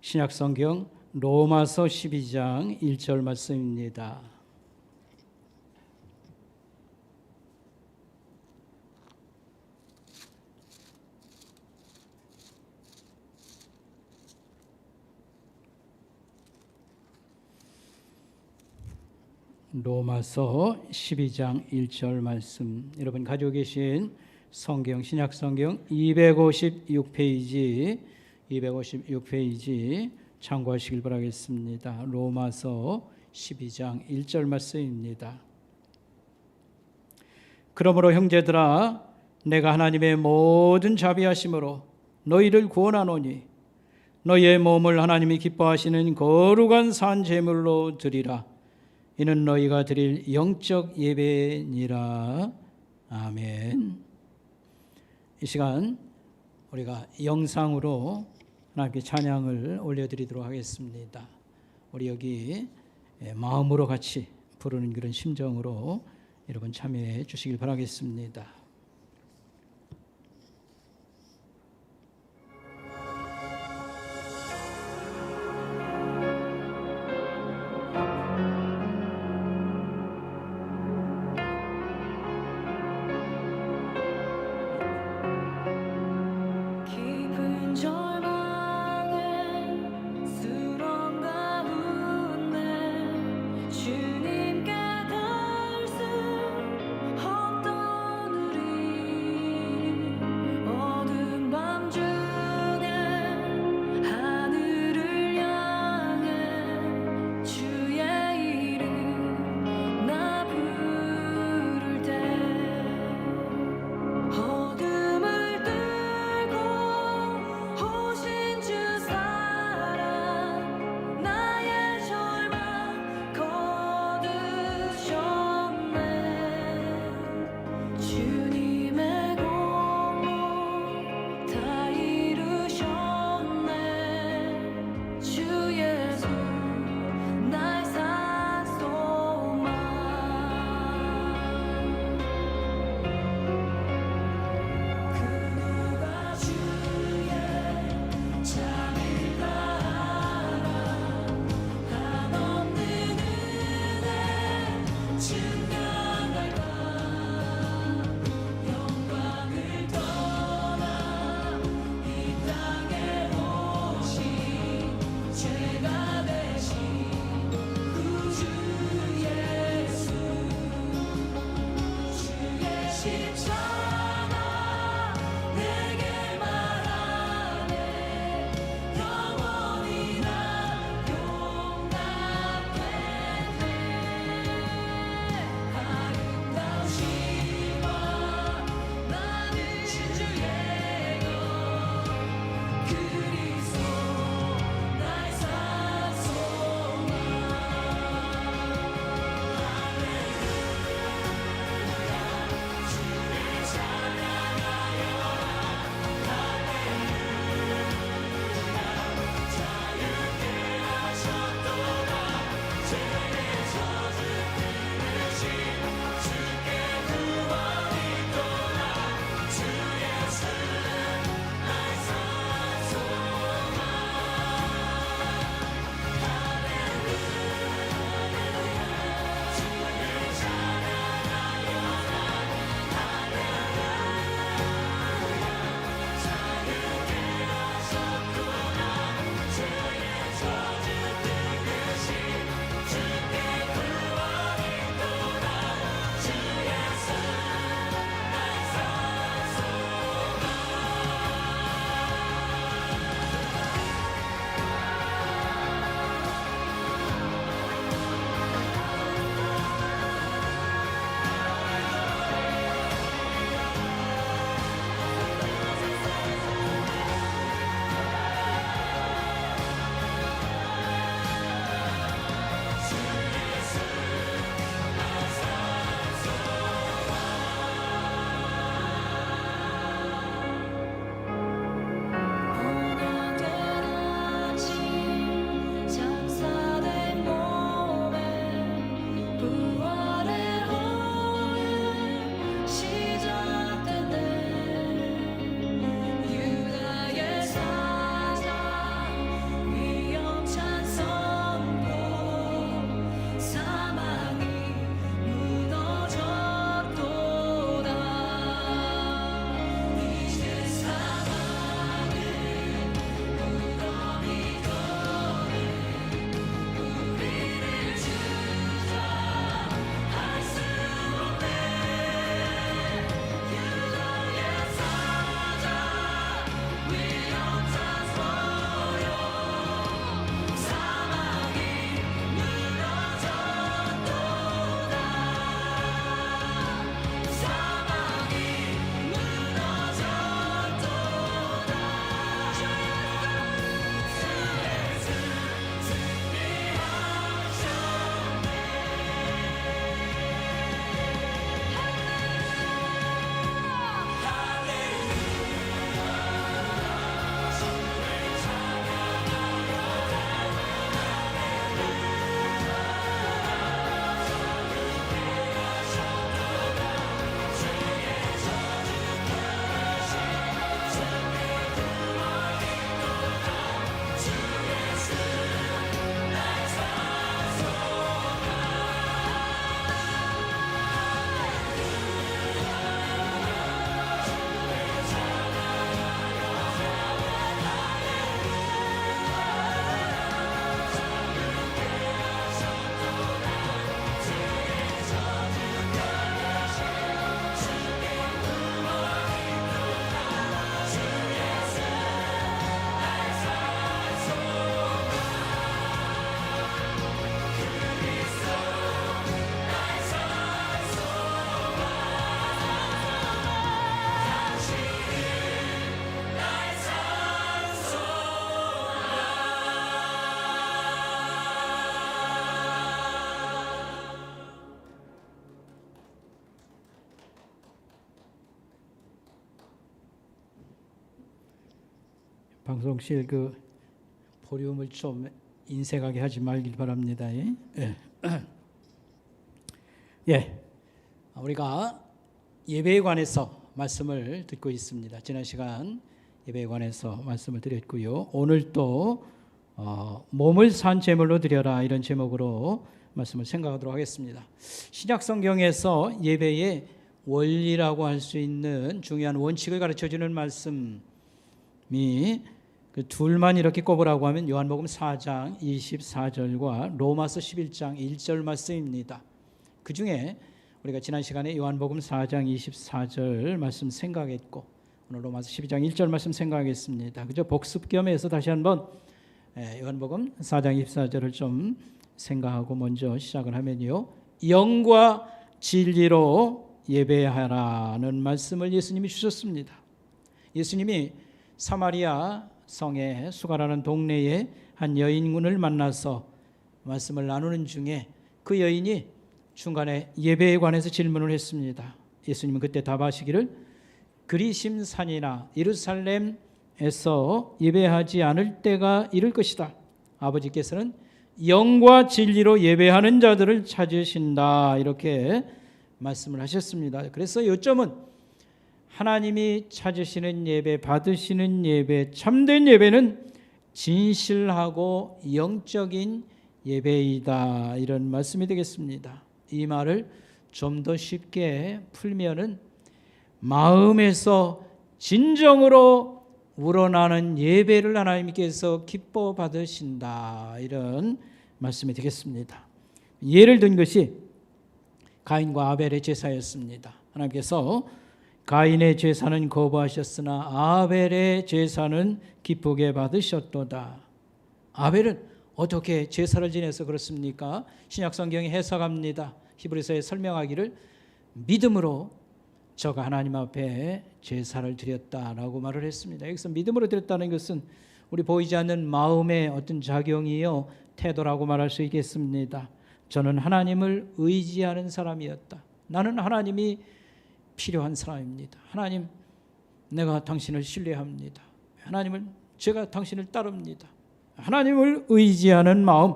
신약성경 로마서 12장 1절 말씀입니다. 로마서 12장 1절 말씀, 여러분 가지고 계신 성경 신약성경 256페이지 참고하시길 바라겠습니다. 로마서 12장 1절 말씀입니다. 그러므로 형제들아, 내가 하나님의 모든 자비하심으로 너희를 구원하노니 너희의 몸을 하나님이 기뻐하시는 거룩한 산 제물로 드리라. 이는 너희가 드릴 영적 예배니라. 아멘. 이 시간 우리가 영상으로 하나님께 찬양을 올려드리도록 하겠습니다. 우리 여기 마음으로 같이 부르는 그런 심정으로 여러분 참여해 주시길 바라겠습니다. 주님께 닿을 수 없던 우리 방송실 그 보륨을 좀 인색하게 하지 말길 바랍니다. 예. 예. 우리가 예배에 관해서 말씀을 듣고 있습니다. 지난 시간 예배에 관해서 말씀을 드렸고요. 오늘 또 몸을 산 제물로 드려라, 이런 제목으로 말씀을 생각하도록 하겠습니다. 신약 성경에서 예배의 원리라고 할 수 있는 중요한 원칙을 가르쳐주는 말씀이 그 둘만 이렇게 꼽으라고 하면 요한복음 4장 24절과 로마서 11장 1절 말씀입니다. 그 중에 우리가 지난 시간에 요한복음 4장 24절 말씀 생각했고 오늘 로마서 12장 1절 말씀 생각하겠습니다. 그저 복습 겸해서 다시 한번 요한복음 4장 24절을 좀 생각하고 먼저 시작을 하면요, 영과 진리로 예배하라는 말씀을 예수님이 주셨습니다. 예수님이 사마리아 성의 수가라는 동네에 한 여인군을 만나서 말씀을 나누는 중에 그 여인이 중간에 예배에 관해서 질문을 했습니다. 예수님은 그때 답하시기를 그리심산이나 예루살렘에서 예배하지 않을 때가 이를 것이다. 아버지께서는 영과 진리로 예배하는 자들을 찾으신다, 이렇게 말씀을 하셨습니다. 그래서 요점은 하나님이 찾으시는 예배, 받으시는 예배, 참된 예배는 진실하고 영적인 예배이다, 이런 말씀이 되겠습니다. 이 말을 좀 더 쉽게 풀면은 마음에서 진정으로 우러나는 예배를 하나님께서 기뻐 받으신다, 이런 말씀이 되겠습니다. 예를 든 것이 가인과 아벨의 제사였습니다. 하나님께서 가인의 제사는 거부하셨으나 아벨의 제사는 기쁘게 받으셨도다. 아벨은 어떻게 제사를 지내서 그렇습니까? 신약 성경이 해석합니다. 히브리서에 설명하기를 믿음으로 저가 하나님 앞에 제사를 드렸다라고 말을 했습니다. 여기서 믿음으로 드렸다는 것은 우리 보이지 않는 마음의 어떤 작용이요, 태도라고 말할 수 있겠습니다. 저는 하나님을 의지하는 사람이었다. 나는 하나님이 필요한 사람입니다. 하나님, 내가 당신을 신뢰합니다. 하나님을, 제가 당신을 따릅니다. 하나님을 의지하는 마음,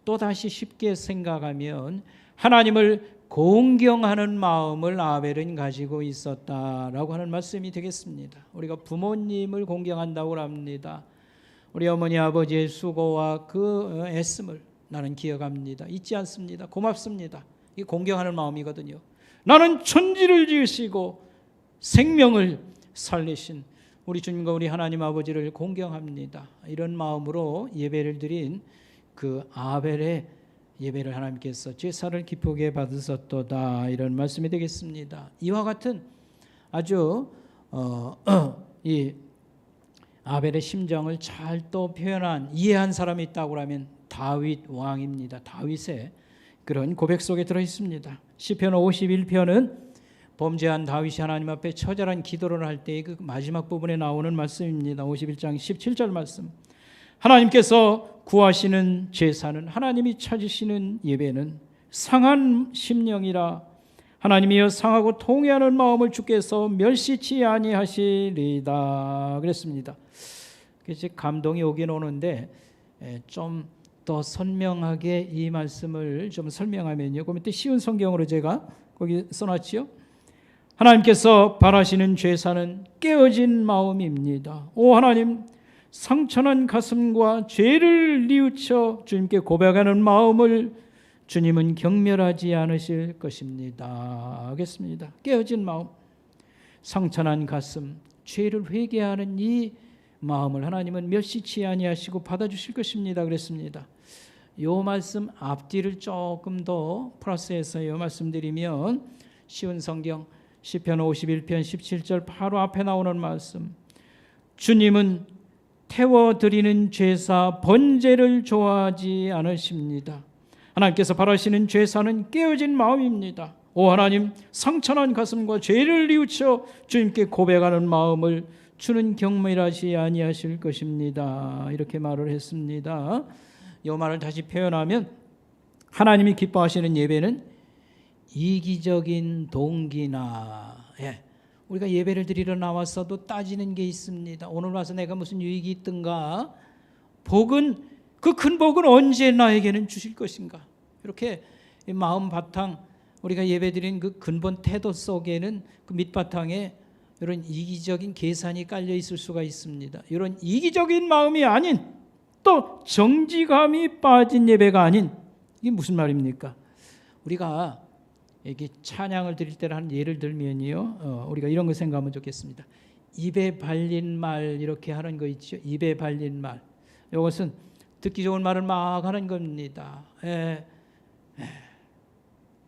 또다시 쉽게 생각하면 하나님을 공경하는 마음을 아벨은 가지고 있었다라고 하는 말씀이 되겠습니다. 우리가 부모님을 공경한다고 합니다. 우리 어머니 아버지의 수고와 그 애씀을 나는 기억합니다. 잊지 않습니다. 고맙습니다. 이게 공경하는 마음이거든요. 나는 천지를 지으시고 생명을 살리신 우리 주님과 우리 하나님 아버지를 공경합니다. 이런 마음으로 예배를 드린 그 아벨의 예배를 하나님께서 제사를 기쁘게 받으셨도다, 이런 말씀이 되겠습니다. 이와 같은 아주 이 아벨의 심정을 잘 또 표현한, 이해한 사람이 있다고 하면 다윗 왕입니다. 다윗의 그런 고백 속에 들어 있습니다. 시편 51편은 범죄한 다윗이 하나님 앞에 처절한 기도를 할 때의 그 마지막 부분에 나오는 말씀입니다. 51장 17절 말씀. 하나님께서 구하시는 제사는, 하나님이 찾으시는 예배는 상한 심령이라 하나님이여 상하고 통회하는 마음을 주께서 멸시치 아니하시리다, 그랬습니다. 그래서 감동이 오긴 오는데 좀 더 선명하게 이 말씀을 좀 설명하면요, 그 밑에 쉬운 성경으로 제가 거기 써놨지요. 하나님께서 바라시는 제사는 깨어진 마음입니다. 오 하나님, 상처난 가슴과 죄를 뉘우쳐 주님께 고백하는 마음을 주님은 경멸하지 않으실 것입니다. 알겠습니다. 깨어진 마음, 상처난 가슴, 죄를 회개하는 이 마음을 하나님은 멸시치 아니하시고 받아주실 것입니다, 그랬습니다. 이 말씀 앞뒤를 조금 더 플러스해서 말씀드리면 쉬운 성경 시편 51편 17절 바로 앞에 나오는 말씀, 주님은 태워드리는 제사 번제를 좋아하지 않으십니다. 하나님께서 바라시는 제사는 깨어진 마음입니다. 오 하나님, 상처난 가슴과 죄를 뉘우쳐 주님께 고백하는 마음을 주는 경멸하지 아니하실 것입니다, 이렇게 말을 했습니다. 이 말을 다시 표현하면 하나님이 기뻐하시는 예배는 이기적인 동기나 우리가 예배를 드리러 나왔어도 따지는 게 있습니다. 오늘 와서 내가 무슨 유익이 있든가? 복은, 그 큰 복은 언제 나에게는 주실 것인가? 이렇게 마음 바탕, 우리가 예배드린 그 근본 태도 속에는 그 밑바탕에 이런 이기적인 계산이 깔려 있을 수가 있습니다. 이런 이기적인 마음이 아닌, 또 정직함이 빠진 예배가 아닌, 이게 무슨 말입니까? 우리가 이게 찬양을 드릴 때를 한 예를 들면요, 우리가 이런 거 생각하면 좋겠습니다. 입에 발린 말 이렇게 하는 거 있죠. 입에 발린 말. 이것은 듣기 좋은 말을 막 하는 겁니다.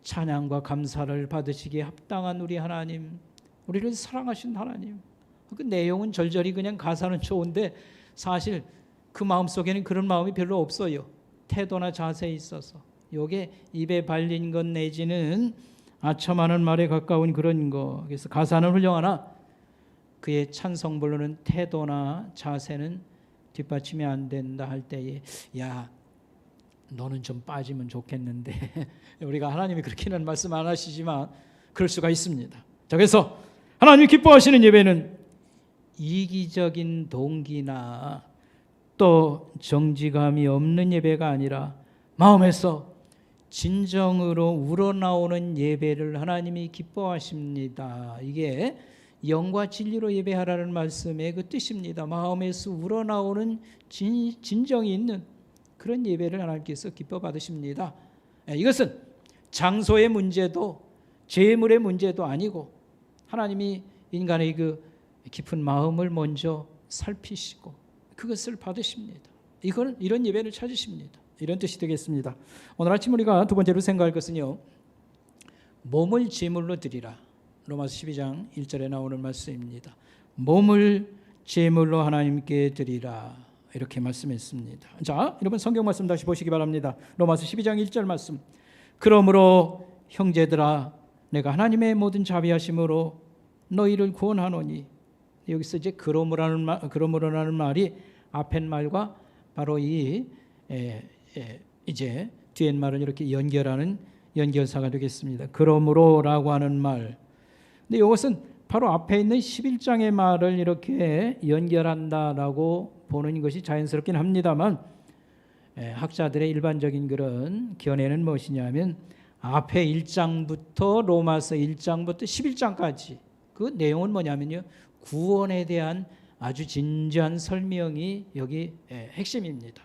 찬양과 감사를 받으시기에 합당한 우리 하나님, 우리를 사랑하신 하나님. 그 내용은 절절히 그냥 가사는 좋은데 사실 그 마음속에는 그런 마음이 별로 없어요. 태도나 자세에 있어서. 요게 입에 발린 것 내지는 아첨하는 말에 가까운 그런 거. 그래서 가사는 훌륭하나 그의 찬송 부르는 태도나 자세는 뒷받침이 안 된다 할 때에, 야, 너는 좀 빠지면 좋겠는데 우리가 하나님이 그렇게는 말씀 안 하시지만 그럴 수가 있습니다. 자, 그래서 하나님이 기뻐하시는 예배는 이기적인 동기나 또 정직함이 없는 예배가 아니라 마음에서 진정으로 우러나오는 예배를 하나님이 기뻐하십니다. 이게 영과 진리로 예배하라는 말씀의 그 뜻입니다. 마음에서 우러나오는 진정이 있는 그런 예배를 하나님께서 기뻐 받으십니다. 이것은 장소의 문제도 재물의 문제도 아니고 하나님이 인간의 그 깊은 마음을 먼저 살피시고 그것을 받으십니다. 이런 예배를 찾으십니다. 이런 뜻이 되겠습니다. 오늘 아침 우리가 두 번째로 생각할 것은요, 몸을 제물로 드리라. 로마서 12장 1절에 나오는 말씀입니다. 몸을 제물로 하나님께 드리라, 이렇게 말씀했습니다. 자, 여러분 성경 말씀 다시 보시기 바랍니다. 로마서 12장 1절 말씀. 그러므로 형제들아, 내가 하나님의 모든 자비하심으로 너희를 구원하노니. 여기서 이제 그러므로라는 말이 앞에 말과 바로 이제 뒤에 말을 이렇게 연결하는 연결사가 되겠습니다. 그러므로라고 하는 말. 근데 이것은 바로 앞에 있는 11장의 말을 이렇게 연결한다라고 보는 것이 자연스럽긴 합니다만, 학자들의 일반적인 그런 견해는 무엇이냐면 앞에 1장부터 로마서 1장부터 11장까지 그 내용은 뭐냐면요, 구원에 대한 아주 진지한 설명이 여기 핵심입니다.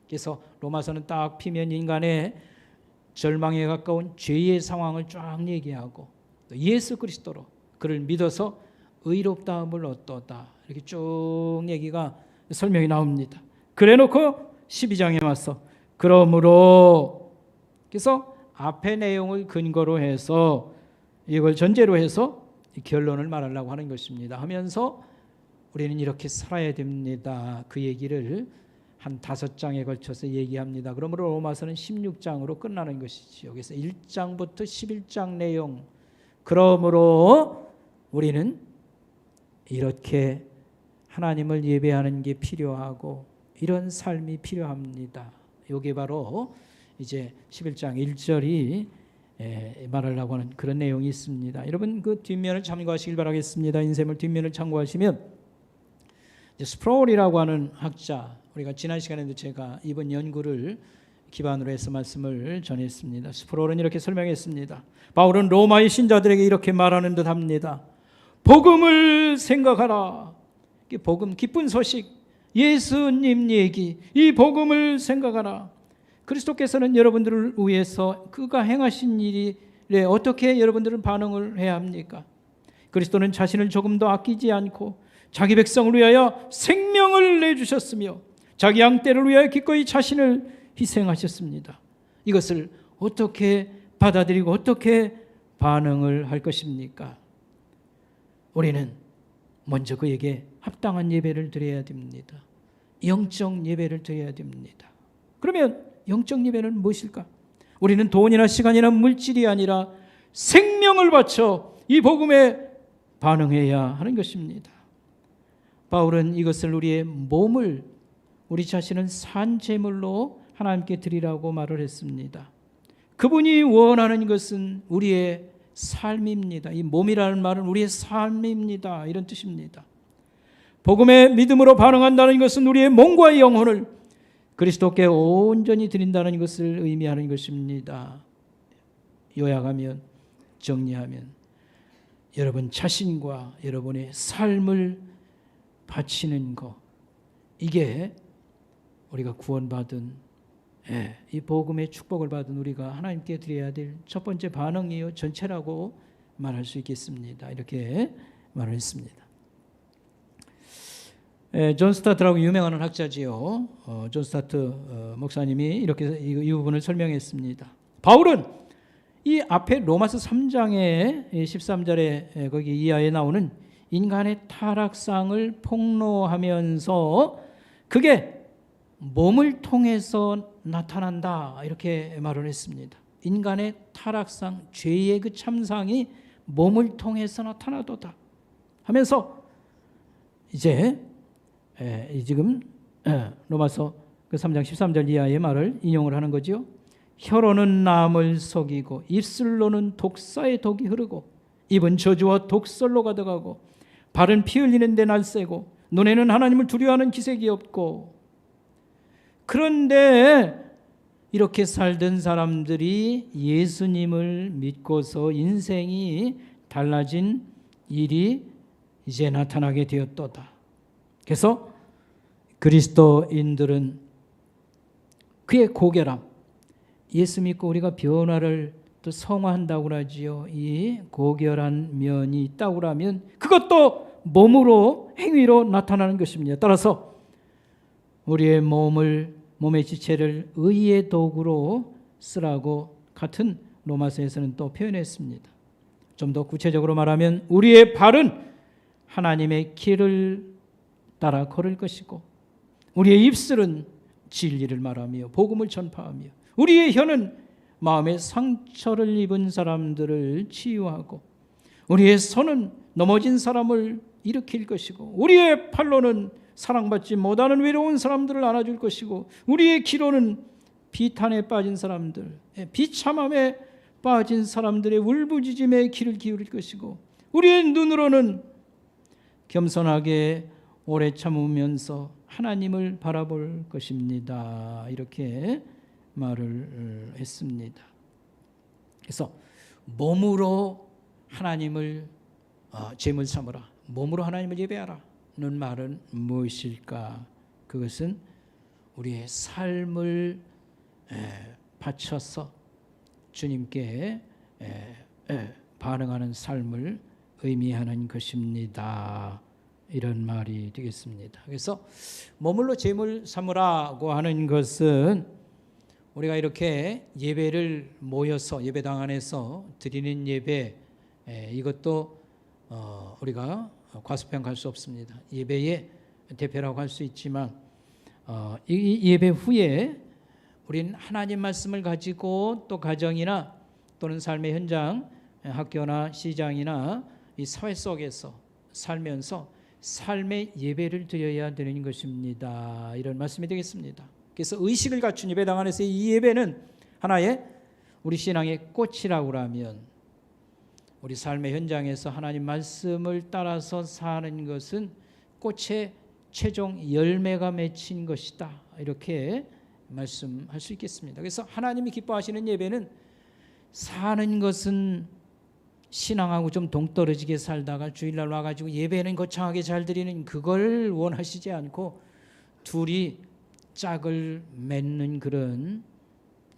그래서 로마서는 딱 피면 인간의 절망에 가까운 죄의 상황을 쫙 얘기하고 또 예수 그리스도로 그를 믿어서 의롭다함을 얻도다, 이렇게 쭉 얘기가 설명이 나옵니다. 그래놓고 12장에 와서 그러므로, 그래서 앞의 내용을 근거로 해서 이걸 전제로 해서 결론을 말하려고 하는 것입니다. 하면서 우리는 이렇게 살아야 됩니다. 그 얘기를 한 5장에 걸쳐서 얘기합니다. 그러므로 로마서는 16장으로 끝나는 것이죠. 여기서 1장부터 11장 내용. 그러므로 우리는 이렇게 하나님을 예배하는 게 필요하고 이런 삶이 필요합니다. 이게 바로 이제 11장 1절이 말하려고 하는 그런 내용이 있습니다. 여러분 그 뒷면을 참고하시길 바라겠습니다. 인쇄물 뒷면을 참고하시면 스프롤이라고 하는 학자, 우리가 지난 시간에도 제가 이번 연구를 기반으로 해서 말씀을 전했습니다. 스프롤은 이렇게 설명했습니다. 바울은 로마의 신자들에게 이렇게 말하는 듯 합니다. 복음을 생각하라. 복음, 기쁜 소식, 예수님 얘기, 이 복음을 생각하라. 그리스도께서는 여러분들을 위해서 그가 행하신 일에 어떻게 여러분들은 반응을 해야 합니까? 그리스도는 자신을 조금도 아끼지 않고 자기 백성을 위하여 생명을 내주셨으며 자기 양떼를 위하여 기꺼이 자신을 희생하셨습니다. 이것을 어떻게 받아들이고 어떻게 반응을 할 것입니까? 우리는 먼저 그에게 합당한 예배를 드려야 됩니다. 영적 예배를 드려야 됩니다. 그러면 영적 예배는 무엇일까? 우리는 돈이나 시간이나 물질이 아니라 생명을 바쳐 이 복음에 반응해야 하는 것입니다. 바울은 이것을 우리의 몸을, 우리 자신은 산 제물로 하나님께 드리라고 말을 했습니다. 그분이 원하는 것은 우리의 삶입니다. 이 몸이라는 말은 우리의 삶입니다. 이런 뜻입니다. 복음의 믿음으로 반응한다는 것은 우리의 몸과 영혼을 그리스도께 온전히 드린다는 것을 의미하는 것입니다. 요약하면, 정리하면 여러분 자신과 여러분의 삶을 바치는 것, 이게 우리가 구원받은 이 복음의 축복을 받은 우리가 하나님께 드려야 될 첫 번째 반응이요 전체라고 말할 수 있겠습니다. 이렇게 말을 했습니다. 존 스타트라고 유명한 학자지요. 존 스타트 목사님이 이렇게 이 부분을 설명했습니다. 바울은 이 앞에 로마서 3장의 13절에 거기 이하에 나오는 인간의 타락상을 폭로하면서 그게 몸을 통해서 나타난다 이렇게 말을 했습니다. 인간의 타락상, 죄의 그 참상이 몸을 통해서 나타나도다 하면서 이제 지금 로마서 그 3장 13절 이하의 말을 인용을 하는 거죠. 혀로는 남을 속이고 입술로는 독사의 독이 흐르고 입은 저주와 독설로 가득하고 발은 피 흘리는 데 날새고 눈에는 하나님을 두려워하는 기색이 없고. 그런데 이렇게 살던 사람들이 예수님을 믿고서 인생이 달라진 일이 이제 나타나게 되었도다. 그래서 그리스도인들은 그의 고결함, 예수 믿고 우리가 변화를 또 성화한다고 그러지요. 이 고결한 면이 있다고 하면 그것도 몸으로, 행위로 나타나는 것입니다. 따라서 우리의 몸의 지체를 의의 도구로 쓰라고 같은 로마서에서는 또 표현했습니다. 좀 더 구체적으로 말하면 우리의 발은 하나님의 길을 따라 걸을 것이고 우리의 입술은 진리를 말하며 복음을 전파하며 우리의 혀는 마음의 상처를 입은 사람들을 치유하고 우리의 손은 넘어진 사람을 일으킬 것이고 우리의 팔로는 사랑받지 못하는 외로운 사람들을 안아줄 것이고 우리의 귀로는 비탄에 빠진 사람들, 비참함에 빠진 사람들의 울부짖음에 귀를 기울일 것이고 우리의 눈으로는 겸손하게 오래 참으면서 하나님을 바라볼 것입니다. 이렇게 말을 했습니다. 그래서 몸으로 하나님을 제물 삼으라, 몸으로 하나님을 예배하라 는 말은 무엇일까? 그것은 우리의 삶을 바쳐서 주님께 반응하는 삶을 의미하는 것입니다. 이런 말이 되겠습니다. 그래서 몸으로 제물 삼으라고 하는 것은 우리가 이렇게 예배를 모여서 예배당 안에서 드리는 예배, 이것도 우리가 과소평가할 수 없습니다. 예배의 대표라고 할 수 있지만 이 예배 후에 우리는 하나님 말씀을 가지고 또 가정이나 또는 삶의 현장, 학교나 시장이나 이 사회 속에서 살면서 삶의 예배를 드려야 되는 것입니다. 이런 말씀이 되겠습니다. 그래서 의식을 갖춘 예배당 안에서 이 예배는 하나의 우리 신앙의 꽃이라고 하면 우리 삶의 현장에서 하나님 말씀을 따라서 사는 것은 꽃의 최종 열매가 맺힌 것이다. 이렇게 말씀할 수 있겠습니다. 그래서 하나님이 기뻐하시는 예배는 사는 것은 신앙하고 좀 동떨어지게 살다가 주일날 와가지고 예배는 거창하게 잘 드리는 그걸 원하시지 않고 둘이 짝을 맺는 그런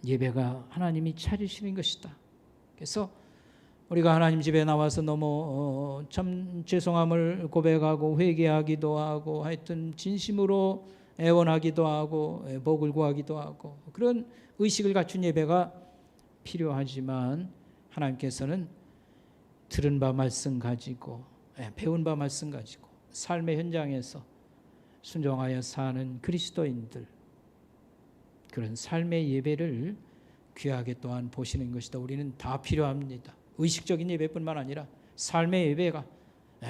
예배가 하나님이 차리시는 것이다. 그래서 우리가 하나님 집에 나와서 너무 참 죄송함을 고백하고 회개하기도 하고 하여튼 진심으로 애원하기도 하고 복을 구하기도 하고 그런 의식을 갖춘 예배가 필요하지만 하나님께서는 들은 바 말씀 가지고 배운 바 말씀 가지고 삶의 현장에서 순종하여 사는 그리스도인들 그런 삶의 예배를 귀하게 또한 보시는 것이다. 우리는 다 필요합니다. 의식적인 예배뿐만 아니라 삶의 예배가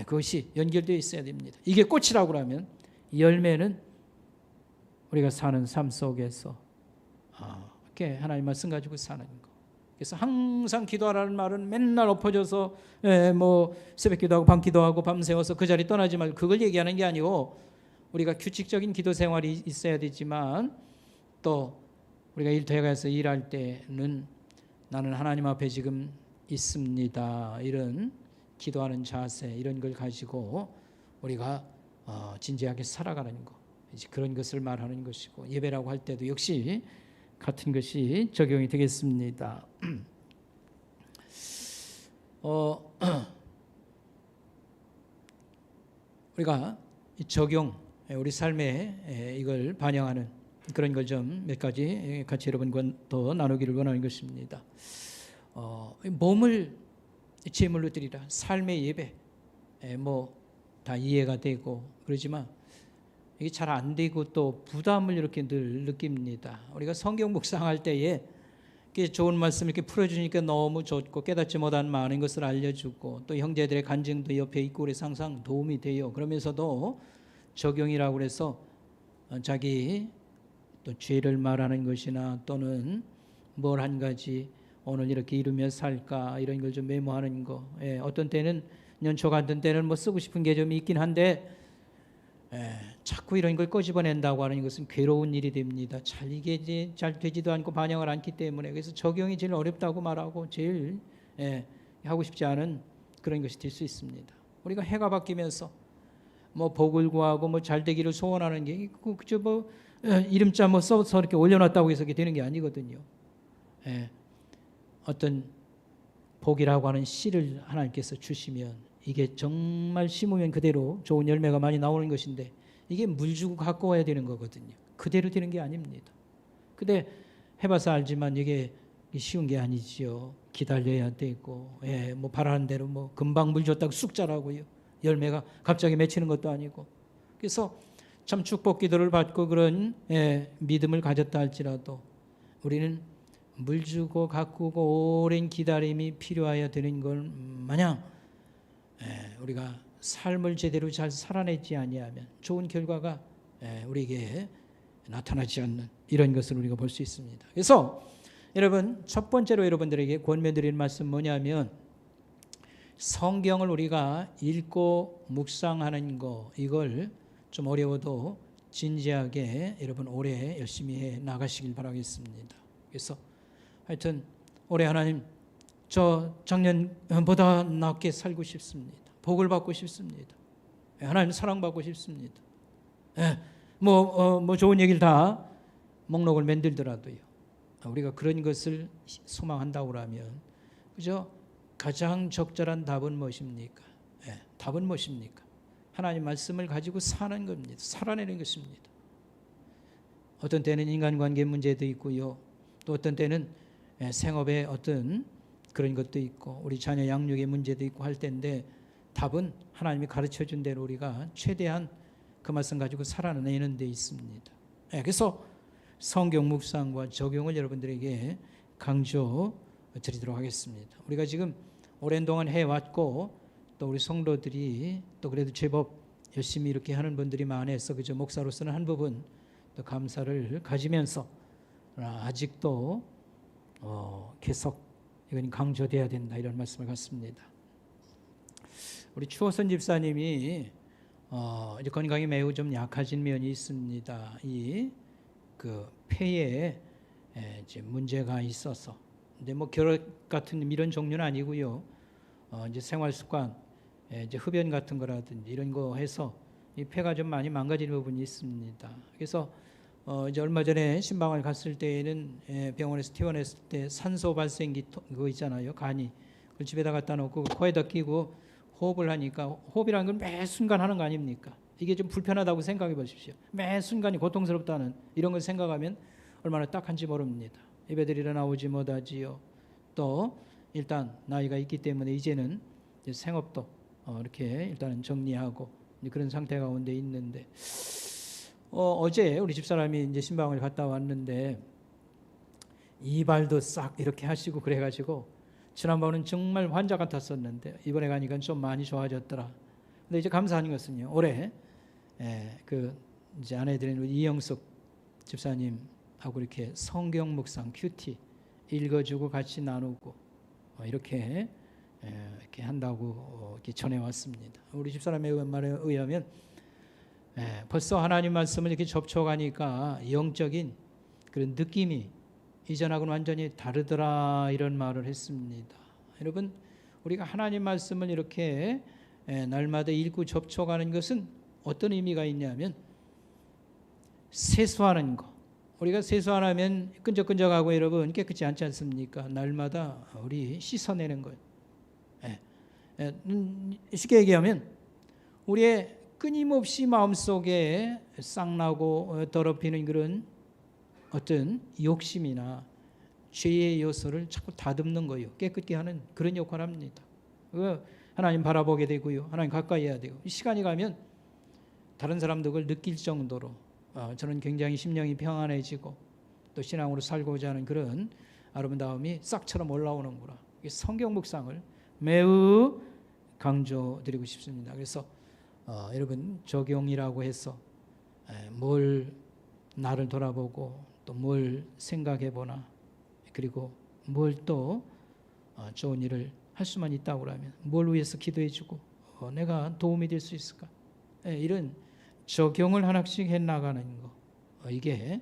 그것이 연결되어 있어야 됩니다. 이게 꽃이라고 하면 열매는 우리가 사는 삶 속에서 이렇게 하나님 말씀 가지고 사는 거. 그래서 항상 기도하라는 말은 맨날 엎어져서 뭐 새벽 기도하고 밤 기도하고 밤새워서 그 자리 떠나지 말고 그걸 얘기하는 게 아니고 우리가 규칙적인 기도 생활이 있어야 되지만 또 우리가 일터에 가서 일할 때는 나는 하나님 앞에 지금 있습니다. 이런 기도하는 자세 이런 걸 가지고 우리가 진지하게 살아가는 것 그런 것을 말하는 것이고 예배라고 할 때도 역시 같은 것이 적용이 되겠습니다. 우리가 적용 우리 삶에 이걸 반영하는 그런 걸 좀 몇 가지 같이 여러분과 더 나누기를 원하는 것입니다. 몸을 제물로 드리라 삶의 예배 뭐 다 이해가 되고 그러지만 이게 잘 안 되고 또 부담을 이렇게 늘 느낍니다. 우리가 성경 묵상할 때에 이렇게 좋은 말씀 이렇게 풀어주니까 너무 좋고 깨닫지 못한 많은 것을 알려주고 또 형제들의 간증도 옆에 있고 그래서 항상 도움이 돼요. 그러면서도 적용이라고 그래서 자기 또 죄를 말하는 것이나 또는 뭘 한 가지 오늘 이렇게 이루며 살까 이런 걸 좀 메모하는 거 어떤 때는 연초 같은 때는 뭐 쓰고 싶은 게 좀 있긴 한데 자꾸 이런 걸 꺼집어낸다고 하는 것은 괴로운 일이 됩니다. 이게 잘 되지도 않고 반영을 않기 때문에 그래서 적용이 제일 어렵다고 말하고 제일 하고 싶지 않은 그런 것이 될 수 있습니다. 우리가 해가 바뀌면서 뭐 복을 구하고 뭐 잘 되기를 소원하는 게 그저 뭐 이름자 뭐 써서 이렇게 올려놨다고 해서 이게 되는 게 아니거든요. 어떤 복이라고 하는 씨를 하나님께서 주시면 이게 정말 심으면 그대로 좋은 열매가 많이 나오는 것인데 이게 물 주고 갖고 와야 되는 거거든요. 그대로 되는 게 아닙니다. 근데 해봐서 알지만 이게 쉬운 게 아니지요. 기다려야 되고 뭐 바라는 대로 뭐 금방 물 줬다고 쑥 자라고요. 열매가 갑자기 맺히는 것도 아니고 그래서 참 축복 기도를 받고 그런 믿음을 가졌다 할지라도 우리는 물 주고 가꾸고 오랜 기다림이 필요하여 되는 걸 마냥 우리가 삶을 제대로 잘 살아내지 아니하면 좋은 결과가 우리에게 나타나지 않는 이런 것을 우리가 볼 수 있습니다. 그래서 여러분 첫 번째로 여러분들에게 권면드리는 말씀 뭐냐면 성경을 우리가 읽고 묵상하는 거 이걸 좀 어려워도 진지하게 여러분 올해 열심히 해 나가시길 바라겠습니다. 그래서 하여튼 올해 하나님 저 작년보다 낫게 살고 싶습니다. 복을 받고 싶습니다. 하나님 사랑받고 싶습니다. 뭐 좋은 얘기를 다 목록을 만들더라도요. 우리가 그런 것을 소망한다고 하면 그죠? 가장 적절한 답은 무엇입니까? 답은 무엇입니까? 하나님 말씀을 가지고 사는 겁니다. 살아내는 것입니다. 어떤 때는 인간관계 문제도 있고요. 또 어떤 때는 생업의 어떤 그런 것도 있고 우리 자녀 양육의 문제도 있고 할 텐데 답은 하나님이 가르쳐준 대로 우리가 최대한 그 말씀 가지고 살아내는 데 있습니다. 그래서 성경 묵상과 적용을 여러분들에게 강조 드리도록 하겠습니다. 우리가 지금 오랜 동안 해왔고 또 우리 성도들이 또 그래도 제법 열심히 이렇게 하는 분들이 많아서 그저 목사로서는 한 부분 또 감사를 가지면서 아직도 계속 이건 강조돼야 된다 이런 말씀을 갖습니다. 우리 추호선 집사님이 이제 건강이 매우 좀 약해진 면이 있습니다. 이 그 폐에 이제 문제가 있어서 근데 뭐 결핵 같은 이런 종류는 아니고요. 이제 생활 습관, 이제 흡연 같은 거라든지 이런 거 해서 이 폐가 좀 많이 망가지는 부분이 있습니다. 그래서 이제 얼마 전에 신방을 갔을 때에는 병원에서 퇴원했을 때 산소 발생기 그거 있잖아요. 간이 그걸 집에다 갖다 놓고 코에다 끼고 호흡을 하니까 호흡이라는 건 매 순간 하는 거 아닙니까? 이게 좀 불편하다고 생각해 보십시오. 매 순간이 고통스럽다는 이런 걸 생각하면 얼마나 딱한지 모릅니다. 예배드리러 나오지 못하지요. 또 일단 나이가 있기 때문에 이제는 이제 생업도 이렇게 일단은 정리하고 그런 상태 가운데 있는데 어제 우리 집사람이 이제 신방을 갔다 왔는데 이발도 싹 이렇게 하시고 그래가지고 지난번은 정말 환자 같았었는데 이번에 가니까 좀 많이 좋아졌더라. 근데 이제 감사한 것은요. 올해 그 이제 아내들인 우리 이영숙 집사님하고 이렇게 성경 묵상 큐티 읽어주고 같이 나누고 이렇게 한다고 이렇게 전해왔습니다. 우리 집사람의 말에 의하면 벌써 하나님 말씀을 이렇게 접촉하니까 영적인 그런 느낌이 이전하고는 완전히 다르더라 이런 말을 했습니다. 여러분, 우리가 하나님 말씀을 이렇게 날마다 읽고 접촉하는 것은 어떤 의미가 있냐면 세수하는 거. 우리가 세수 안 하면 끈적끈적하고 여러분 깨끗이 않지 않습니까? 날마다 우리 씻어내는 거예요. 쉽게 얘기하면 우리의 끊임없이 마음속에 싹나고 더럽히는 그런 어떤 욕심이나 죄의 요소를 자꾸 다듬는 거예요. 깨끗게 하는 그런 역할을 합니다. 하나님 바라보게 되고요. 하나님 가까이 해야 되고 시간이 가면 다른 사람도 그걸 느낄 정도로 저는 굉장히 심령이 평안해지고 또 신앙으로 살고자 하는 그런 아름다움이 싹처럼 올라오는구나. 성경 묵상을 매우 강조드리고 싶습니다. 그래서 여러분 적용이라고 해서 뭘 나를 돌아보고 또 뭘 생각해보나 그리고 뭘 또 좋은 일을 할 수만 있다고 하면 뭘 위해서 기도해주고 내가 도움이 될 수 있을까? 이런 적용을 하나씩 해나가는 거 이게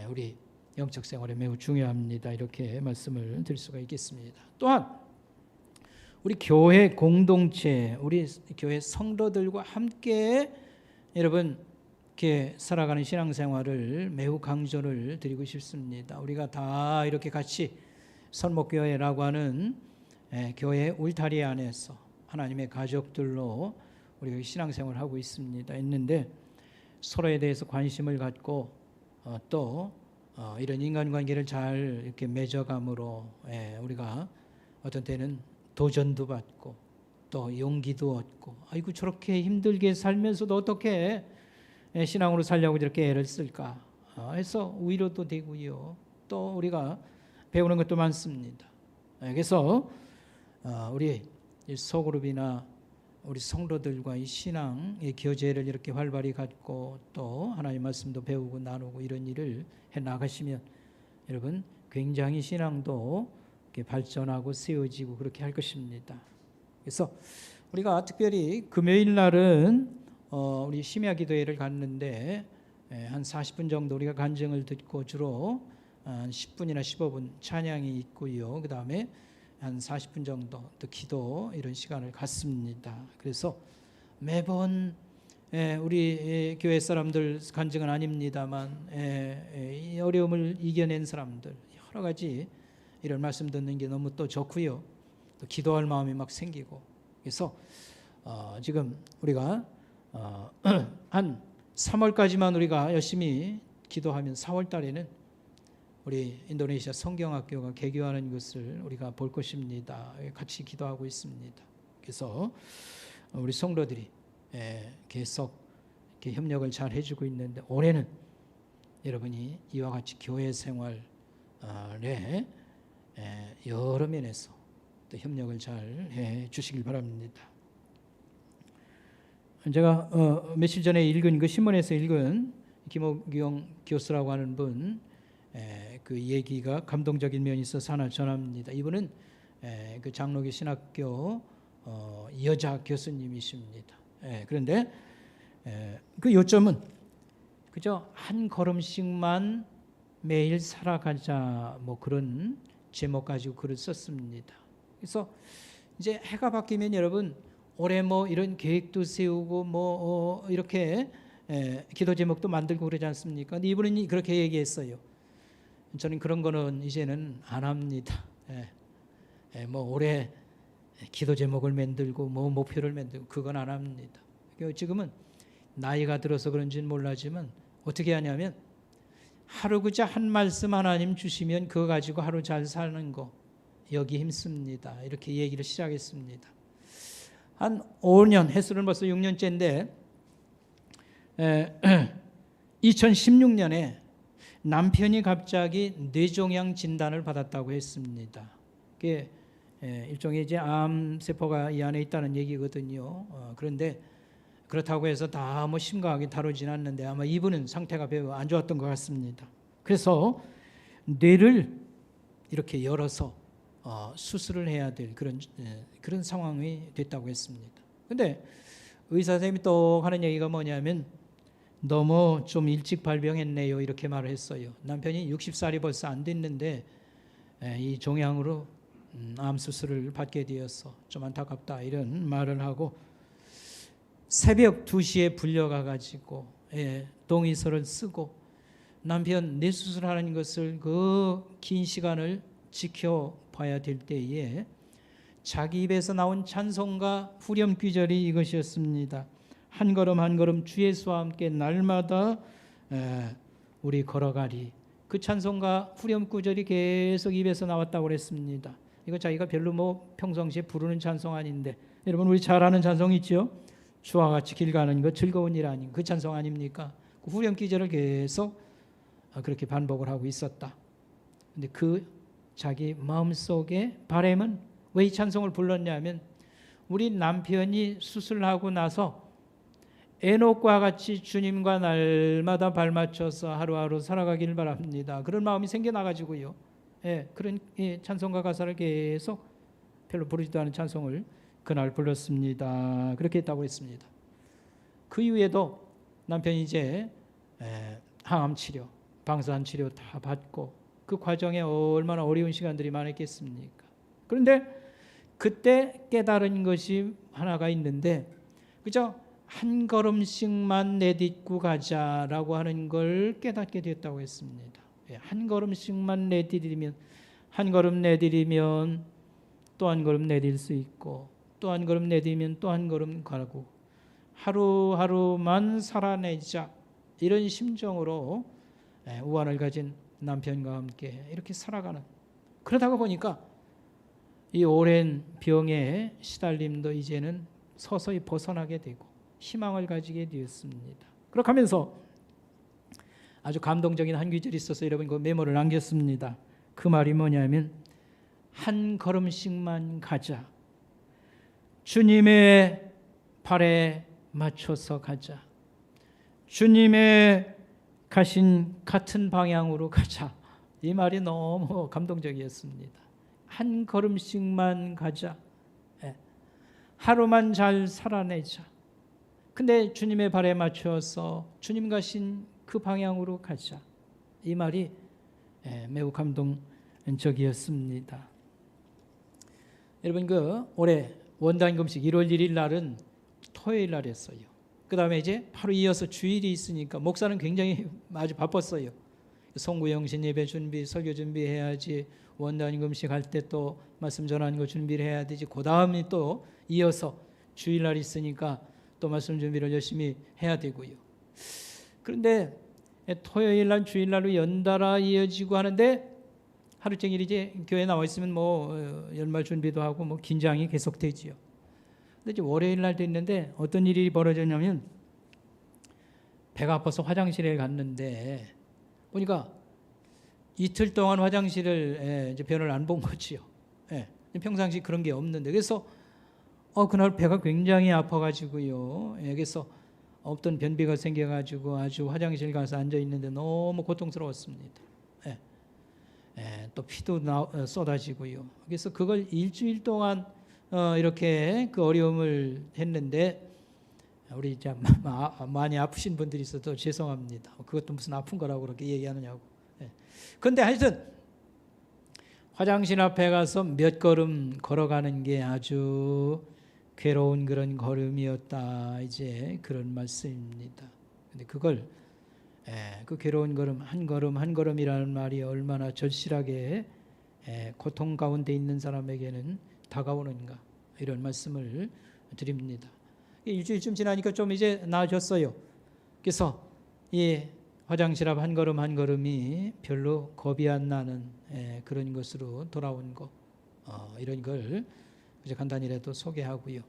우리 영적 생활에 매우 중요합니다. 이렇게 말씀을 드릴 수가 있겠습니다. 또한 우리 교회 공동체, 우리 교회 성도들과 함께 여러분 이렇게 살아가는 신앙생활을 매우 강조를 드리고 싶습니다. 우리가 다 이렇게 같이 선목교회라고 하는 교회 울타리 안에서 하나님의 가족들로 우리가 신앙생활을 하고 있는데 서로에 대해서 관심을 갖고 또 이런 인간관계를 잘 이렇게 맺어감으로 우리가 어떤 때는 도전도 받고 또 용기도 얻고 아이고 저렇게 힘들게 살면서도 어떻게 신앙으로 살려고 이렇게 애를 쓸까 해서 위로도 되고요. 또 우리가 배우는 것도 많습니다. 그래서 우리 소그룹이나 우리 성도들과 이 신앙의 교제를 이렇게 활발히 갖고 또 하나님 말씀도 배우고 나누고 이런 일을 해 나가시면 여러분 굉장히 신앙도 이렇게 발전하고 세워지고 그렇게 할 것입니다. 그래서 우리가 특별히 금요일 날은 우리 심야 기도회를 갔는데 한 40분 정도 우리가 간증을 듣고 주로 한 10분이나 15분 찬양이 있고요. 그 다음에 한 40분 정도 또 기도 이런 시간을 갖습니다. 그래서 매번 우리 교회 사람들 간증은 아닙니다만 이 어려움을 이겨낸 사람들 여러 가지 이런 말씀 듣는 게 너무 또 좋고요. 또 기도할 마음이 막 생기고 그래서 지금 우리가 한 3월까지만 우리가 열심히 기도하면 4월 달에는 우리 인도네시아 성경학교가 개교하는 것을 우리가 볼 것입니다. 같이 기도하고 있습니다. 그래서 우리 성도들이 계속 이렇게 협력을 잘 해주고 있는데 올해는 여러분이 이와 같이 교회 생활에 여러 면에서 또 협력을 잘 해주시길 바랍니다. 제가 며칠 전에 읽은 그 신문에서 읽은 김옥영 교수라고 하는 분 그 얘기가 감동적인 면이 있어서 하나 전합니다. 이분은 그 장로교 신학교 여자 교수님이십니다. 그런데 그 요점은 그저 한 걸음씩만 매일 살아가자 뭐 그런 제목 가지고 글을 썼습니다. 그래서 이제 해가 바뀌면 여러분 올해 뭐 이런 계획도 세우고 뭐 이렇게 기도 제목도 만들고 그러지 않습니까? 근데 이분은 그렇게 얘기했어요. 저는 그런 거는 이제는 안 합니다. 뭐 올해 기도 제목을 만들고 뭐 목표를 만들고 그건 안 합니다. 지금은 나이가 들어서 그런지는 몰라지만 어떻게 하냐면 하루 그저 한 말씀 하나님 주시면 그거 가지고 하루 잘 사는 거 여기 힘씁니다. 이렇게 얘기를 시작했습니다. 한 5년, 횟수는 벌써 6년째인데 2016년에 남편이 갑자기 뇌종양 진단을 받았다고 했습니다. 그게 일종의 이제 암세포가 이 안에 있다는 얘기거든요. 그런데 그렇다고 해서 다 뭐 심각하게 다루진 않는데 아마 이분은 상태가 매우 안 좋았던 것 같습니다. 그래서 뇌를 이렇게 열어서 수술을 해야 될 그런 상황이 됐다고 했습니다. 근데 의사 선생님이 또 하는 얘기가 뭐냐면 너무 좀 일찍 발병했네요 이렇게 말을 했어요. 남편이 60살이 벌써 안 됐는데 이 종양으로 암 수술을 받게 되어서 좀 안타깝다 이런 말을 하고 새벽 2시에 불려가 가지고 동의서를 쓰고 남편 뇌수술하는 것을 그 긴 시간을 지켜봐야 될 때에 자기 입에서 나온 찬송과 후렴귀절이 이것이었습니다. 한 걸음 한 걸음 주 예수와 함께 날마다 우리 걸어가리. 그 찬송과 후렴구절이 계속 입에서 나왔다고 그랬습니다. 이거 자기가 별로 뭐 평상시에 부르는 찬송 아닌데 여러분 우리 잘 아는 찬송 있죠? 주와 같이 길 가는 것 즐거운 일 아닌 그 찬송 아닙니까? 그 후렴기절을 계속 그렇게 반복을 하고 있었다. 근데 그 자기 마음속의 바람은 왜 이 찬송을 불렀냐면 우리 남편이 수술하고 나서 에녹과 같이 주님과 날마다 발맞춰서 하루하루 살아가기를 바랍니다. 그런 마음이 생겨나가지고요. 그런 찬송가 가사를 계속 별로 부르지도 않은 찬송을 그날 불렀습니다. 그렇게 했다고 했습니다. 그 이후에도 남편이 이제 항암 치료, 방사선 치료 다 받고 그 과정에 얼마나 어려운 시간들이 많았겠습니까? 그런데 그때 깨달은 것이 하나가 있는데 그죠? 한 걸음씩만 내딛고 가자라고 하는 걸 깨닫게 됐다고 했습니다. 한 걸음씩만 내디디면 한 걸음 내디디면 또 한 걸음 내딜 수 있고 또 한 걸음 내디면 또 한 걸음 가고 하루하루만 살아내자 이런 심정으로 우환을 가진 남편과 함께 이렇게 살아가는 그러다가 보니까 이 오랜 병에 시달림도 이제는 서서히 벗어나게 되고 희망을 가지게 되었습니다. 그렇게 하면서 아주 감동적인 한 구절이 있어서 여러분 그 메모를 남겼습니다. 그 말이 뭐냐면 한 걸음씩만 가자. 주님의 발에 맞춰서 가자. 주님의 가신 같은 방향으로 가자. 이 말이 너무 감동적이었습니다. 한 걸음씩만 가자. 하루만 잘 살아내자. 근데 주님의 발에 맞춰서 주님 가신 그 방향으로 가자. 이 말이 매우 감동적이었습니다. 여러분 그 올해 원단 금식 1월 1일 날은 토요일 날이었어요. 그 다음에 이제 바로 이어서 주일이 있으니까 목사는 굉장히 아주 바빴어요. 송구영신 예배 준비, 설교 준비해야지. 원단 금식 할 때 또 말씀 전하는 거 준비를 해야 되지. 그 다음에 또 이어서 주일날 있으니까 또 말씀 준비를 열심히 해야 되고요. 그런데 토요일날 주일날로 연달아 이어지고 하는데 하루 종일 이제 교회 나와 있으면 뭐 연말 준비도 하고 뭐 긴장이 계속되지요. 근데 이제 월요일날 됐는데 어떤 일이 벌어졌냐면 배가 아파서 화장실에 갔는데 보니까 이틀 동안 화장실을 이제 변을 안 본 거지요. 평상시 그런 게 없는데 그래서 그날 배가 굉장히 아파가지고요. 그래서 없던 변비가 생겨가지고 아주 화장실 가서 앉아 있는데 너무 고통스러웠습니다. 또 피도 쏟아지고요. 그래서 그걸 일주일 동안 이렇게 그 어려움을 했는데 우리 이제 많이 아프신 분들이 있어도 죄송합니다. 그것도 무슨 아픈 거라고 그렇게 얘기하느냐고. 그런데 하여튼 화장실 앞에 가서 몇 걸음 걸어가는 게 아주 괴로운 그런 걸음이었다. 이제 그런 말씀입니다. 근데 그걸 그 괴로운 걸음 한 걸음이라는 말이 얼마나 절실하게 고통 가운데 있는 사람에게는 다가오는가 이런 말씀을 드립니다. 일주일쯤 지나니까 좀 이제 나아졌어요. 그래서 이 화장실 앞 한 걸음이 별로 겁이 안 나는 그런 것으로 돌아온 거 이런 걸 이제 간단히라도 소개하고요.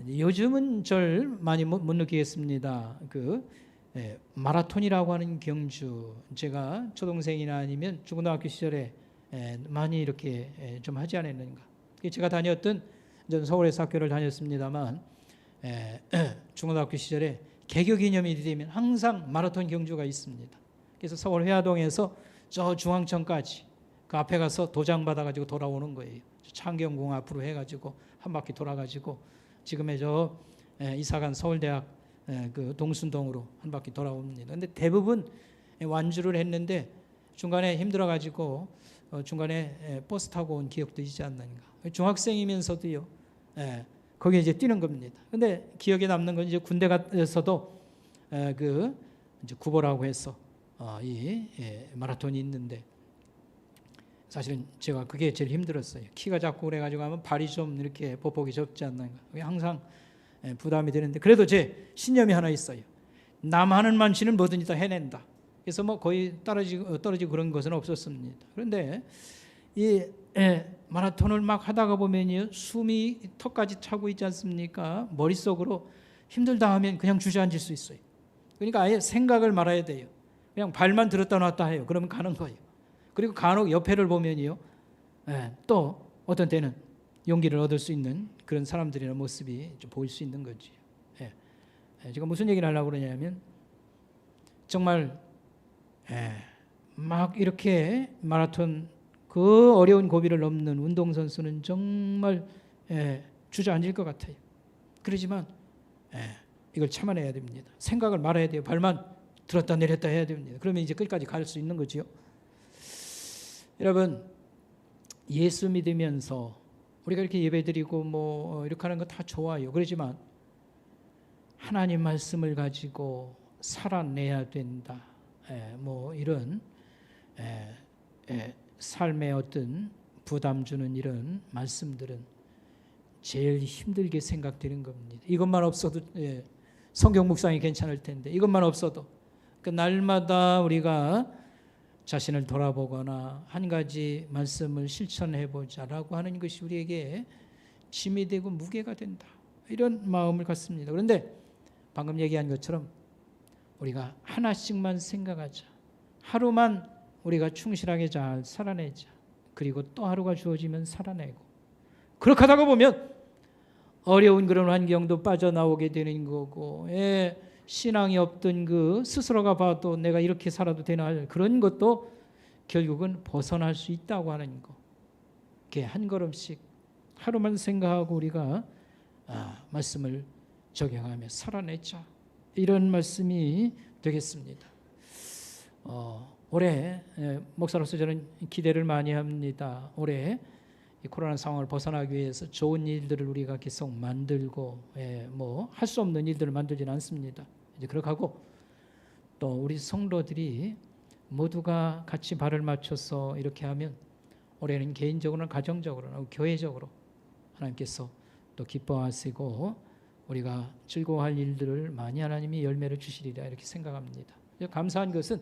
요즘은 절 많이 못 느끼겠습니다. 그 마라톤이라고 하는 경주 제가 초등생이나 아니면 중고등학교 시절에 많이 이렇게 좀 하지 않았는가. 제가 다녔던 저는 서울에서 학교를 다녔습니다만 중고등학교 시절에 개교기념일이 되면 항상 마라톤 경주가 있습니다. 그래서 서울 회화동에서 저 중앙천까지 그 앞에 가서 도장 받아가지고 돌아오는 거예요. 창경궁 앞으로 해가지고 한 바퀴 돌아가지고 지금의 저 이사간 서울대학 그 동순동으로 한 바퀴 돌아옵니다. 근데 대부분 완주를 했는데 중간에 힘들어가지고 중간에 버스 타고 온 기억도 있지 않는가. 중학생이면서도요. 거기에 이제 뛰는 겁니다. 근데 기억에 남는 건 이제 군대 가서도 그 이제 구보라고 해서 이 마라톤이 있는데 사실은 제가 그게 제일 힘들었어요. 키가 작고 그래가지고 하면 발이 좀 이렇게 보폭이 좁지 않는가. 그게 항상 부담이 되는데 그래도 제 신념이 하나 있어요. 남 하는 만치는 뭐든지 다 해낸다. 그래서 뭐 거의 떨어지고 그런 것은 없었습니다. 그런데 이 마라톤을 막 하다가 보면요 숨이 턱까지 차고 있지 않습니까? 머릿속으로 힘들다 하면 그냥 주저앉을 수 있어요. 그러니까 아예 생각을 말아야 돼요. 그냥 발만 들었다 놨다 해요. 그러면 가는 거예요. 그리고 간혹 옆에를 보면요 또 어떤 때는 용기를 얻을 수 있는 그런 사람들이나 모습이 좀 보일 수 있는 거죠. 제가 무슨 얘기를 하려고 그러냐면 정말 막 이렇게 마라톤 그 어려운 고비를 넘는 운동선수는 정말 주저앉을 것 같아요. 그렇지만 이걸 참아내야 됩니다. 생각을 말아야 돼요. 발만 들었다 내렸다 해야 됩니다. 그러면 이제 끝까지 갈 수 있는 거죠. 여러분 예수 믿으면서 우리가 이렇게 예배드리고 뭐 이렇게 하는 거 다 좋아요. 그렇지만 하나님 말씀을 가지고 살아내야 된다. 뭐 이런 삶의 어떤 부담 주는 이런 말씀들은 제일 힘들게 생각되는 겁니다. 이것만 없어도 성경 묵상이 괜찮을 텐데 이것만 없어도 그 날마다 우리가 자신을 돌아보거나 한 가지 말씀을 실천해보자라고 하는 것이 우리에게 짐이 되고 무게가 된다. 이런 마음을 갖습니다. 그런데 방금 얘기한 것처럼 우리가 하나씩만 생각하자. 하루만 우리가 충실하게 잘 살아내자. 그리고 또 하루가 주어지면 살아내고. 그렇게 하다가 보면 어려운 그런 환경도 빠져나오게 되는 거고 신앙이 없던 그 스스로가 봐도 내가 이렇게 살아도 되나 그런 것도 결국은 벗어날 수 있다고 하는 거. 이렇게 한 걸음씩 하루만 생각하고 우리가 말씀을 적용하며 살아내자. 이런 말씀이 되겠습니다. 올해 목사로서 저는 기대를 많이 합니다. 올해 이 코로나 상황을 벗어나기 위해서 좋은 일들을 우리가 계속 만들고 뭐 할 수 없는 일들을 만들지는 않습니다. 이제 그렇게 하고 또 우리 성도들이 모두가 같이 발을 맞춰서 이렇게 하면 올해는 개인적으로나 가정적으로나 교회적으로 하나님께서 또 기뻐하시고 우리가 즐거워할 일들을 많이 하나님이 열매를 주시리라 이렇게 생각합니다. 감사한 것은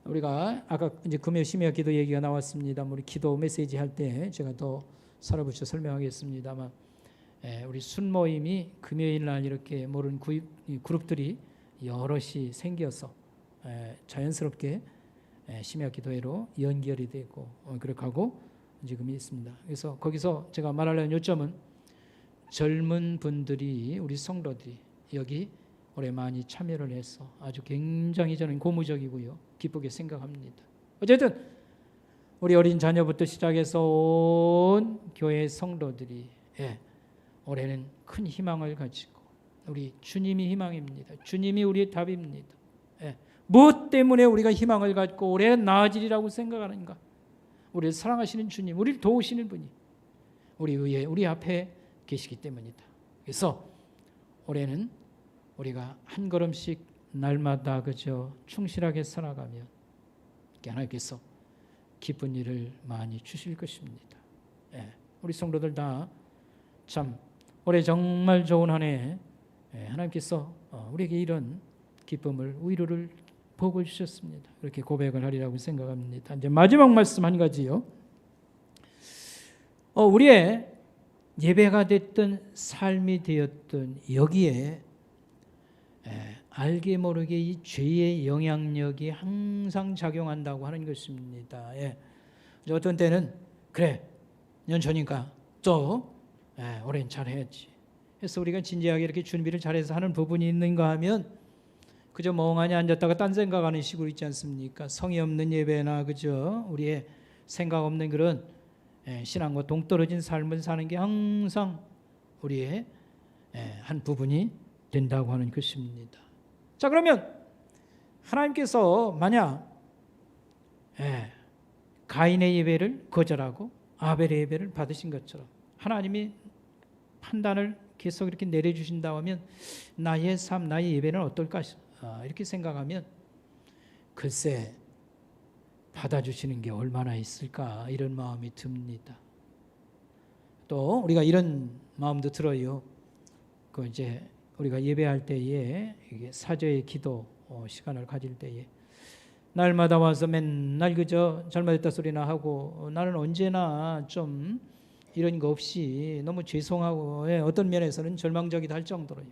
우리가 아까 이제 금요 심야 기도 얘기가 나왔습니다. 우리 기도 메시지 할 때 제가 더 살아붙여 설명하겠습니다만 우리 순모임이 금요일 날 이렇게 모르는 그룹들이 여럿이 생겨서 자연스럽게 심야 기도회로 연결이 되고 그렇게 하고 지금 있습니다. 그래서 거기서 제가 말하려는 요점은 젊은 분들이 우리 성도들이 여기 올해 많이 참여를 해서 아주 굉장히 저는 고무적이고요. 기쁘게 생각합니다. 어쨌든 우리 어린 자녀부터 시작해서 온 교회 성도들이 올해는 큰 희망을 가지고 우리 주님이 희망입니다. 주님이 우리의 답입니다. 무엇 때문에 우리가 희망을 갖고 올해 나아지리라고 생각하는가? 우리를 사랑하시는 주님, 우리를 도우시는 분이 우리 위에 우리 앞에 계시기 때문이다. 그래서 올해는 우리가 한 걸음씩 날마다 그저 충실하게 살아가면 하나님께서 기쁜 일을 많이 주실 것입니다. 우리 성도들 다 참 올해 정말 좋은 한 해 하나님께서 우리에게 이런 기쁨을 위로를 복을 주셨습니다. 그렇게 고백을 하리라고 생각합니다. 이제 마지막 말씀 한 가지요. 우리의 예배가 됐던 삶이 되었던 여기에 알게 모르게 이 죄의 영향력이 항상 작용한다고 하는 것입니다. 어떤 때는 그래 연초니까 또 올해는 잘해야지. 그래서 우리가 진지하게 이렇게 준비를 잘해서 하는 부분이 있는가 하면 그저 멍하니 앉았다가 딴 생각하는 식으로 있지 않습니까? 성의 없는 예배나 그저 우리의 생각 없는 그런 신앙과 동떨어진 삶을 사는 게 항상 우리의 한 부분이 된다고 하는 것입니다. 자, 그러면 하나님께서 만약 가인의 예배를 거절하고 아벨의 예배를 받으신 것처럼 하나님이 판단을 계속 이렇게 내려주신다고 하면 나의 삶, 나의 예배는 어떨까 이렇게 생각하면 글쎄 받아주시는 게 얼마나 있을까 이런 마음이 듭니다. 또 우리가 이런 마음도 들어요. 그 이제 우리가 예배할 때에 이게 사죄의 기도 시간을 가질 때에 날마다 와서 맨날 그저 잘못했다 소리나 하고 나는 언제나 좀 이런 거 없이 너무 죄송하고 어떤 면에서는 절망적이다 할 정도로요.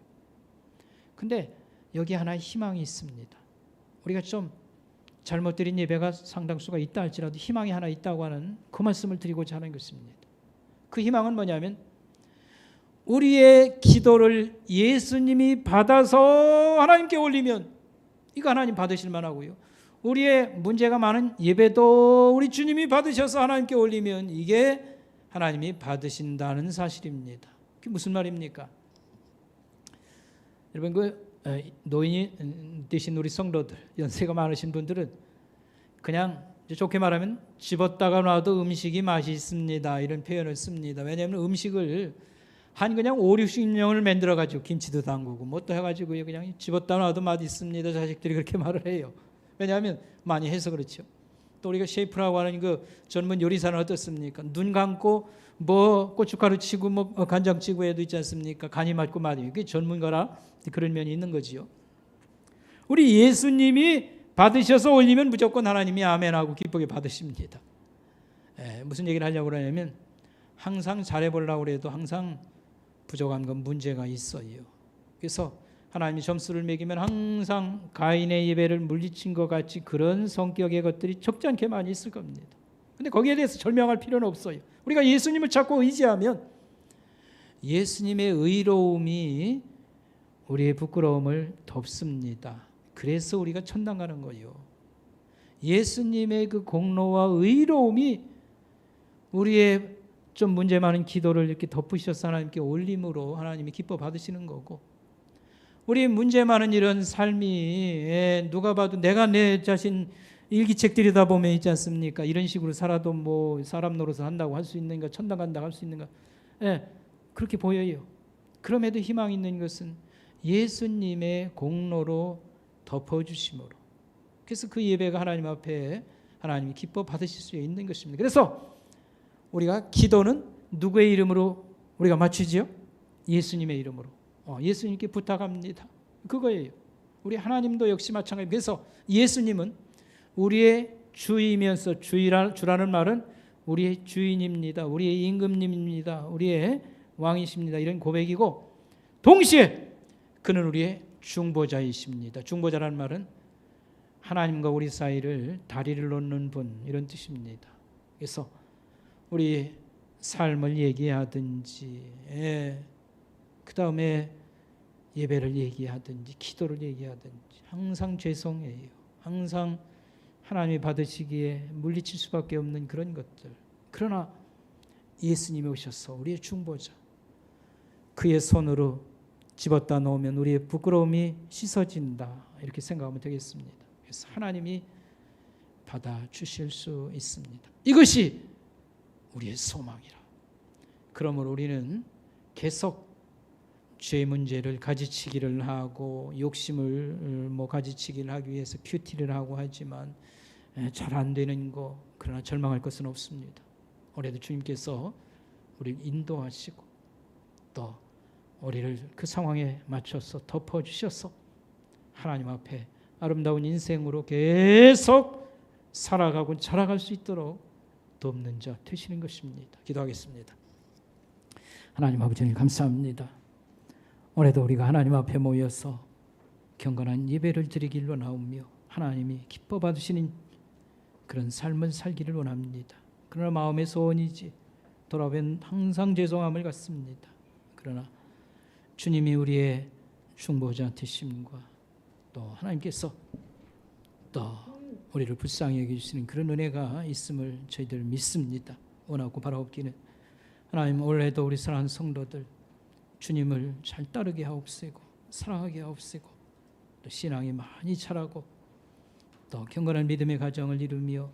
근데 여기 하나 희망이 있습니다. 우리가 좀 잘못드린 예배가 상당수가 있다 할지라도 희망이 하나 있다고 하는 그 말씀을 드리고자 하는 것입니다. 그 희망은 뭐냐면 우리의 기도를 예수님이 받아서 하나님께 올리면 이거 하나님 받으실 만하고요. 우리의 문제가 많은 예배도 우리 주님이 받으셔서 하나님께 올리면 이게 하나님이 받으신다는 사실입니다. 그게 무슨 말입니까? 여러분 그 노인이 되신 우리 성도들, 연세가 많으신 분들은 그냥 좋게 말하면 집었다가 놔도 음식이 맛있습니다 이런 표현을 씁니다. 왜냐하면 음식을 한 그냥 5, 60년을 만들어가지고 김치도 담그고 뭐 또 해가지고 그냥 집었다 놔도 맛있습니다 자식들이 그렇게 말을 해요. 왜냐하면 많이 해서 그렇죠. 또 우리가 셰프라고 하는 그 전문 요리사는 어떻습니까? 눈 감고 뭐 고춧가루 치고 뭐 간장 치고 해도 있지 않습니까? 간이 맞고 맞아요. 그게 전문가라 그런 면이 있는 거지요. 우리 예수님이 받으셔서 올리면 무조건 하나님이 아멘하고 기쁘게 받으십니다. 무슨 얘기를 하려고 그러냐면 항상 잘해보려고 해도 항상 부족한 건 문제가 있어요. 그래서 하나님이 점수를 매기면 항상 가인의 예배를 물리친 것 같이 그런 성격의 것들이 적지 않게 많이 있을 겁니다. 근데 거기에 대해서 절명할 필요는 없어요. 우리가 예수님을 찾고 의지하면 예수님의 의로움이 우리의 부끄러움을 덮습니다. 그래서 우리가 천당 가는 거예요. 예수님의 그 공로와 의로움이 우리의 좀 문제 많은 기도를 이렇게 덮으셔서 하나님께 올림으로 하나님이 기뻐 받으시는 거고, 우리 문제 많은 이런 삶이 누가 봐도 내가 내 자신 일기책 들여다 보면 있지 않습니까? 이런 식으로 살아도 뭐 사람 노릇을 한다고 할 수 있는가, 천당 간다고 할 수 있는가? 그렇게 보여요. 그럼에도 희망이 있는 것은 예수님의 공로로 덮어주심으로, 그래서 그 예배가 하나님 앞에 하나님이 기뻐 받으실 수 있는 것입니다. 그래서 우리가 기도는 누구의 이름으로 우리가 맞추지요? 예수님의 이름으로. 예수님께 부탁합니다. 그거예요. 우리 하나님도 역시 마찬가지입니다. 그래서 예수님은 우리의 주이면서 주라는 말은 우리의 주인입니다. 우리의 임금님입니다. 우리의 왕이십니다. 이런 고백이고, 동시에 그는 우리의 중보자이십니다. 중보자라는 말은 하나님과 우리 사이를 다리를 놓는 분, 이런 뜻입니다. 그래서 우리 삶을 얘기하든지, 그 다음에 예배를 얘기하든지 기도를 얘기하든지 항상 죄송해요. 항상 하나님이 받으시기에 물리칠 수밖에 없는 그런 것들. 그러나 예수님이 오셔서 우리의 중보자, 그의 손으로 집었다 놓으면 우리의 부끄러움이 씻어진다, 이렇게 생각하면 되겠습니다. 그래서 하나님이 받아주실 수 있습니다. 이것이 우리의 소망이라. 그러므로 우리는 계속 죄 문제를 가지치기를 하고 욕심을 가지치기를 하기 위해서 큐티를 하고 하지만 잘 안 되는 거, 그러나 절망할 것은 없습니다. 올해도 주님께서 우리를 인도하시고 또 우리를 그 상황에 맞춰서 덮어주셔서 하나님 앞에 아름다운 인생으로 계속 살아가고 자라갈 수 있도록 돕는 자 되시는 것입니다. 기도하겠습니다. 하나님 아버지, 감사합니다. 올해도 우리가 하나님 앞에 모여서 경건한 예배를 드리길 원하오며 하나님이 기뻐 받으시는 그런 삶을 살기를 원합니다. 그러나 마음의 소원이지 돌아보면 항상 죄송함을 갖습니다. 그러나 주님이 우리의 중보자 되심과 또 하나님께서 또 우리를 불쌍히 여기시는 그런 은혜가 있음을 저희들 믿습니다. 원하고 바라옵기는 하나님 올해도 우리 사랑하는 성도들 주님을 잘 따르게 하옵시고 사랑하게 하옵시고 또 신앙이 많이 자라고 또 경건한 믿음의 가정을 이루며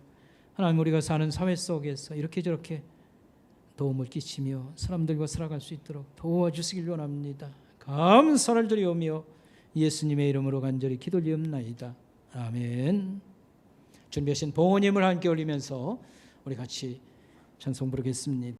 하나님 우리가 사는 사회 속에서 이렇게 저렇게 도움을 끼치며 사람들과 살아갈 수 있도록 도와주시길 원합니다. 감사를 드리오며 예수님의 이름으로 간절히 기도드리옵나이다. 아멘. 준비하신 봉헌임을 함께 올리면서 우리 같이 찬송 부르겠습니다.